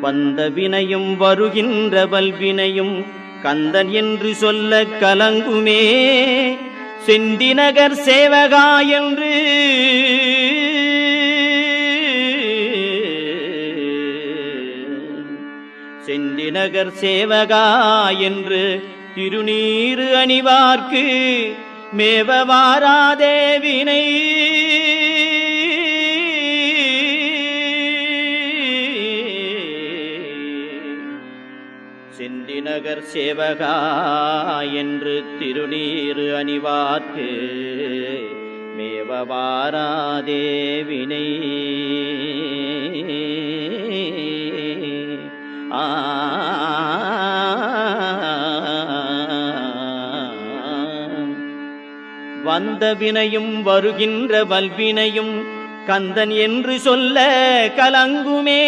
வந்த வினையும் வருகின்ற வல்வினையும் கந்தன் என்று சொல்ல கலங்குமே. செந்திநகர் சேவகா என்று செந்திநகர் சேவகா என்று திருநீறு அணிவார்க்கு மேவ வாராதே வினை. செந்திநகர் சேவகா என்று திருநீறு அணிவார்க்கு மேவ வாராதே வினை. வந்த வினையும் வருகின்ற வல்வினையும் கந்தன் என்று சொல்ல கலங்குமே.